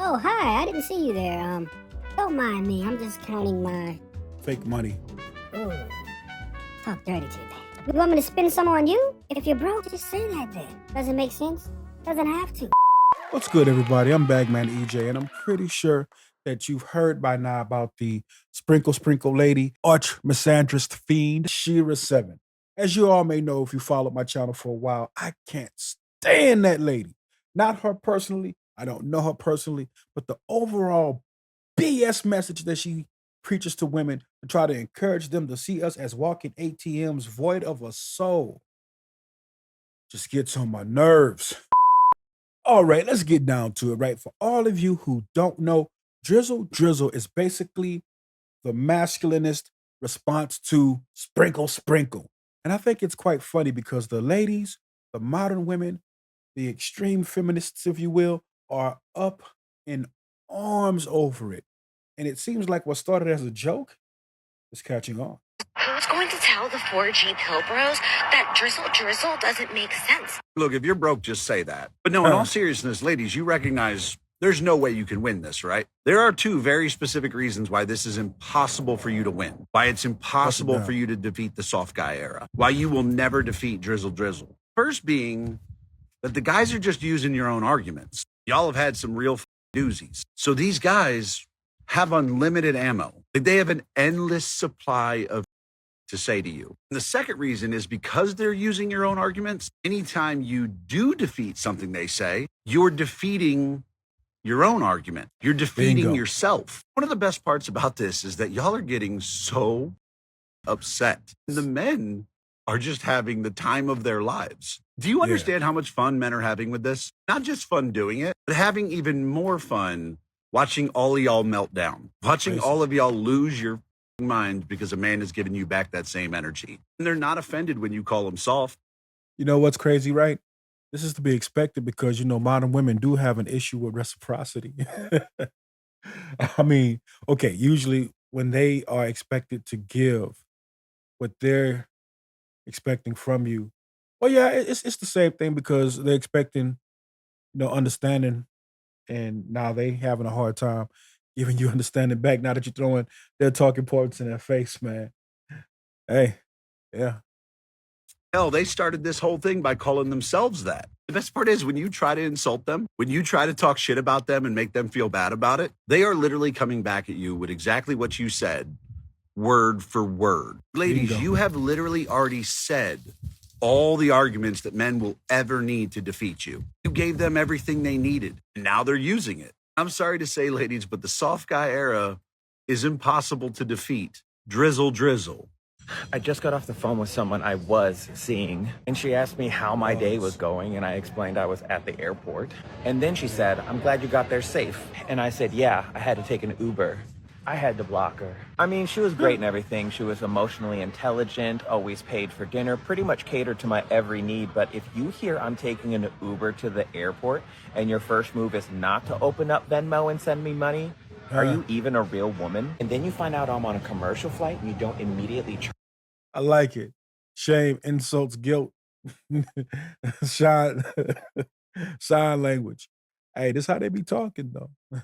Oh, hi. I didn't see you there. Don't mind me. I'm just counting my. Fake money. Ooh, talk dirty to me. You want me to spend some on you? If you're broke, just say that then. Doesn't make sense? Doesn't have to. What's good, everybody? I'm Bagman Ejay, and I'm pretty sure that you've heard by now about the sprinkle lady, arch misandrist fiend, Shira 7. As you all may know, if you followed my channel for a while, I can't stand that lady. Not her personally. I don't know her personally, but the overall BS message that she preaches to women to try to encourage them to see us as walking ATMs void of a soul just gets on my nerves. All right, let's get down to it, right? For all of you who don't know, drizzle is basically the masculinist response to sprinkle. And I think it's quite funny because the ladies, the modern women, the extreme feminists, if you will, are up in arms over it. And it seems like what started as a joke is catching on. Who's going to tell the 4G pill bros that drizzle doesn't make sense? Look, if you're broke, just say that. But no, in all seriousness, ladies, you recognize there's no way you can win this, right? There are two very specific reasons why this is impossible for you to win. Why it's impossible for you to defeat the soft guy era. Why you will never defeat drizzle. First being that the guys are just using your own arguments. Y'all have had some real doozies. So these guys have unlimited ammo. They have an endless supply of to say to you. And the second reason is because they're using your own arguments, anytime you do defeat something they say, you're defeating your own argument. You're defeating yourself. One of the best parts about this is that y'all are getting so upset. The men are just having the time of their lives. Do you understand how much fun men are having with this? Not just fun doing it, but having even more fun watching all of y'all melt down, watching all of y'all lose your mind because a man is giving you back that same energy. And they're not offended when you call them soft. You know what's crazy, right? This is to be expected because, modern women do have an issue with reciprocity. I mean, okay, usually when they are expected to give what they're expecting from you, well, yeah, it's the same thing because they're expecting, understanding, and now they having a hard time giving you understanding back now that you're throwing their talking points in their face, man. Hey, yeah. Hell, they started this whole thing by calling themselves that. The best part is when you try to insult them, when you try to talk shit about them and make them feel bad about it, they are literally coming back at you with exactly what you said, word for word. Ladies, you have literally already said all the arguments that men will ever need to defeat you. You gave them everything they needed, and now they're using it. I'm sorry to say, ladies, but the soft guy era is impossible to defeat. Drizzle. I just got off the phone with someone I was seeing, and she asked me how my day was going, and I explained I was at the airport. And then she said, "I'm glad you got there safe." And I said, "Yeah, I had to take an Uber." I had to block her. I mean, she was great and everything. She was emotionally intelligent, always paid for dinner, pretty much catered to my every need. But if you hear I'm taking an Uber to the airport and your first move is not to open up Venmo and send me money, are you even a real woman? And then you find out I'm on a commercial flight and you don't immediately I like it. Shame, insults, guilt, sign, sign language. Hey, this how they be talking though.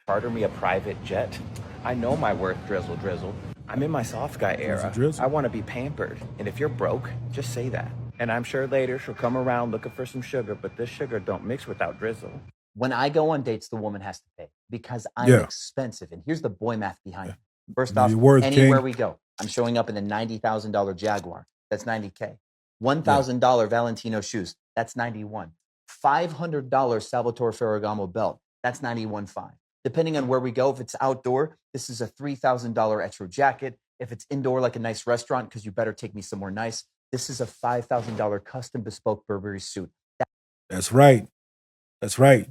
charter me a private jet. I know my worth, drizzle. I'm in my soft guy era. I want to be pampered. And if you're broke, just say that. And I'm sure later she'll come around looking for some sugar, but this sugar don't mix without drizzle. When I go on dates, the woman has to pay because I'm expensive. And here's the boy math behind it. First off, anywhere we go, I'm showing up in a $90,000 Jaguar. That's $90K. $1,000 Valentino shoes. That's $91. $500 Salvatore Ferragamo belt. That's $91.5. Depending on where we go, if it's outdoor, this is a $3,000 extra jacket. If it's indoor, like a nice restaurant, because you better take me somewhere nice, this is a $5,000 custom bespoke Burberry suit. That's right.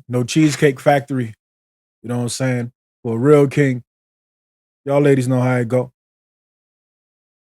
No Cheesecake Factory. You know what I'm saying? For a real king. Y'all ladies know how it go.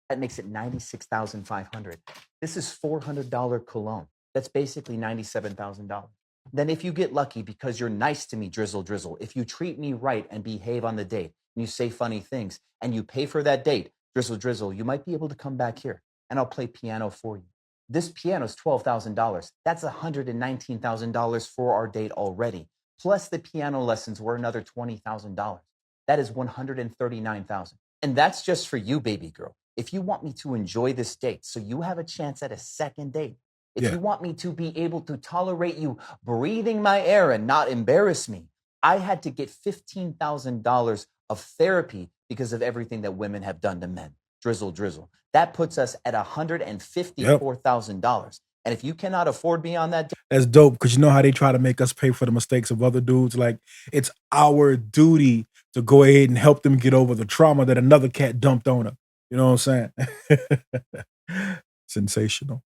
That makes it $96,500. This is $400 cologne. That's basically $97,000. Then if you get lucky because you're nice to me, drizzle, if you treat me right and behave on the date, and you say funny things, and you pay for that date, drizzle, you might be able to come back here, and I'll play piano for you. This piano is $12,000. That's $119,000 for our date already. Plus the piano lessons were another $20,000. That is $139,000. And that's just for you, baby girl. If you want me to enjoy this date, so you have a chance at a second date, if you want me to be able to tolerate you breathing my air and not embarrass me, I had to get $15,000 of therapy because of everything that women have done to men. Drizzle. That puts us at $154,000. And if you cannot afford me on that, that's dope, because you know how they try to make us pay for the mistakes of other dudes. Like, it's our duty to go ahead and help them get over the trauma that another cat dumped on her. You know what I'm saying? Sensational.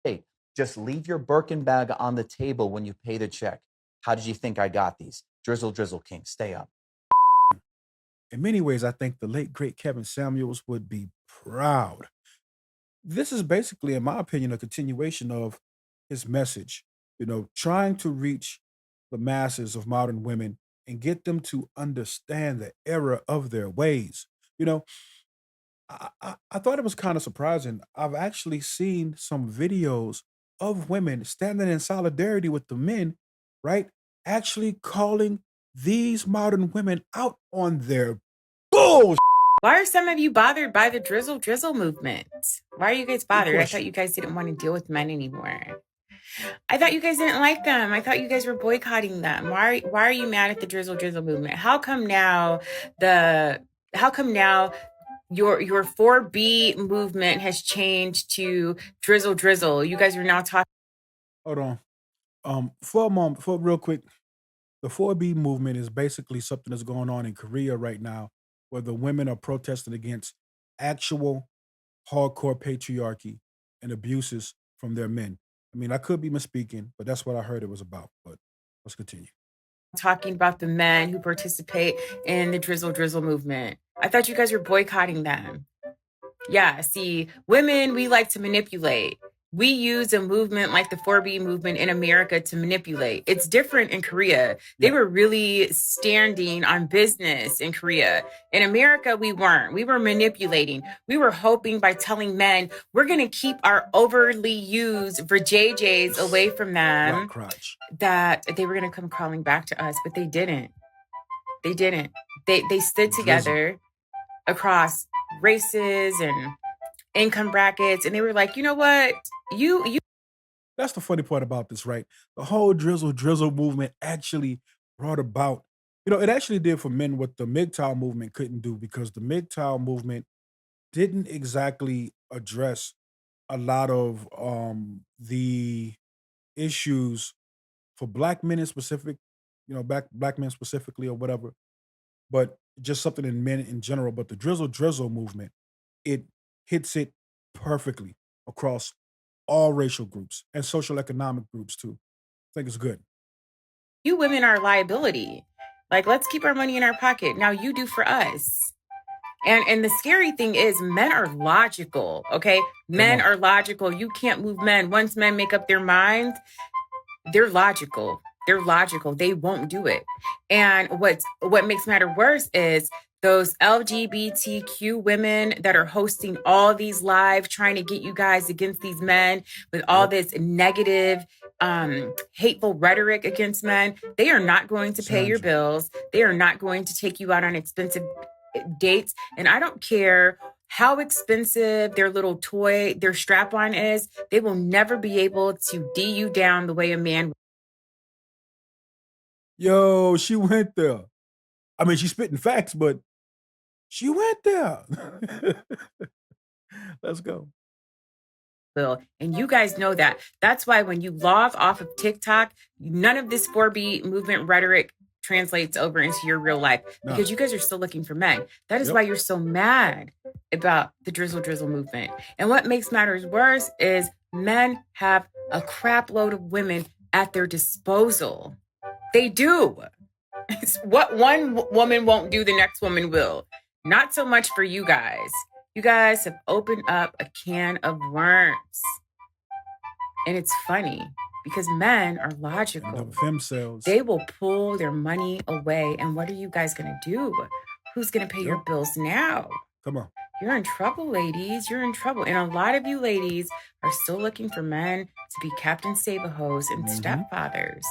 Hey, just leave your Birkin bag on the table when you pay the check. How did you think I got these? Drizzle King, stay up. In many ways, I think the late, great Kevin Samuels would be proud. This is basically, in my opinion, a continuation of his message, trying to reach the masses of modern women and get them to understand the error of their ways. I thought it was kind of surprising. I've actually seen some videos of women standing in solidarity with the men, right? Actually calling these modern women out on their bullshit. Why are some of you bothered by the drizzle movement? Why are you guys bothered? I thought you guys didn't want to deal with men anymore. I thought you guys didn't like them. I thought you guys were boycotting them. Why are you mad at the drizzle movement? How come now your 4B movement has changed to drizzle? You guys are now talking. Hold on. For a moment, real quick, the 4B movement is basically something that's going on in Korea right now, where the women are protesting against actual hardcore patriarchy and abuses from their men. I mean, I could be misspeaking, but that's what I heard it was about. But let's continue. Talking about the men who participate in the drizzle movement. I thought you guys were boycotting them. Yeah, see, women, we like to manipulate. We use a movement like the 4B movement in America to manipulate. It's different in Korea. They were really standing on business in Korea. In America, we weren't. We were manipulating. We were hoping by telling men, we're going to keep our overly used JJs away from them, that they were going to come crawling back to us, but they didn't. They stood together across races and income brackets, and they were like, you know what, you that's the funny part about this, right? The whole drizzle movement actually brought about, it actually did for men what the MGTOW movement couldn't do, because the MGTOW movement didn't exactly address a lot of the issues for black men in specific, black men specifically or whatever, but just something in men in general. But the drizzle movement, it hits it perfectly across all racial groups and social economic groups too. I think it's good. You women are a liability. Like, let's keep our money in our pocket. Now you do for us. And the scary thing is, men are logical, okay? Men are logical. You can't move men. Once men make up their minds, they're logical. They won't do it. And what makes matter worse is those LGBTQ women that are hosting all these live, trying to get you guys against these men with all this negative, hateful rhetoric against men. They are not going to pay your bills. They are not going to take you out on expensive dates. And I don't care how expensive their little toy, their strap-on is. They will never be able to D you down the way a man. Yo, she went there. I mean, she's spitting facts, but she went there. Let's go. And you guys know that. That's why when you log off of TikTok, none of this 4B movement rhetoric translates over into your real life, because you guys are still looking for men. That is why you're so mad about the drizzle movement. And what makes matters worse is men have a crap load of women at their disposal. They do. It's what one woman won't do, the next woman will. Not so much for you guys. You guys have opened up a can of worms. And it's funny because men are logical. They will pull their money away. And what are you guys going to do? Who's going to pay your bills now? Come on. you're in trouble, ladies. You're in trouble. And a lot of you ladies are still looking for men to be Captain Sabahos and stepfathers.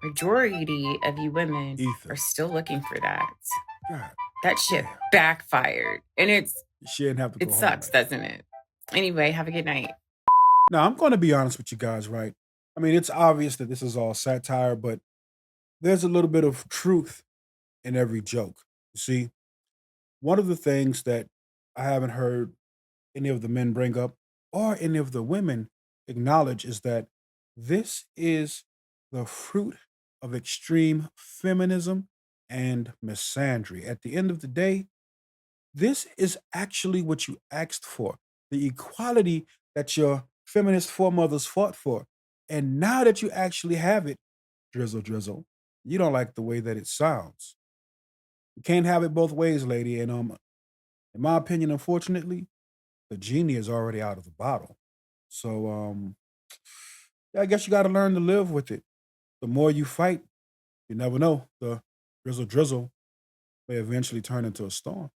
Majority of you women are still looking for that. God, that shit backfired. And she didn't have to go it home sucks, like doesn't it? Anyway, have a good night. Now, I'm going to be honest with you guys, right? I mean, it's obvious that this is all satire, but there's a little bit of truth in every joke. You see, one of the things that I haven't heard any of the men bring up or any of the women acknowledge is that this is the fruit of extreme feminism and misandry. At the end of the day, this is actually what you asked for, the equality that your feminist foremothers fought for. And now that you actually have it, drizzle, you don't like the way that it sounds. You can't have it both ways, lady. And in my opinion, unfortunately, the genie is already out of the bottle. So yeah, I guess you gotta learn to live with it. The more you fight, you never know. The drizzle may eventually turn into a storm.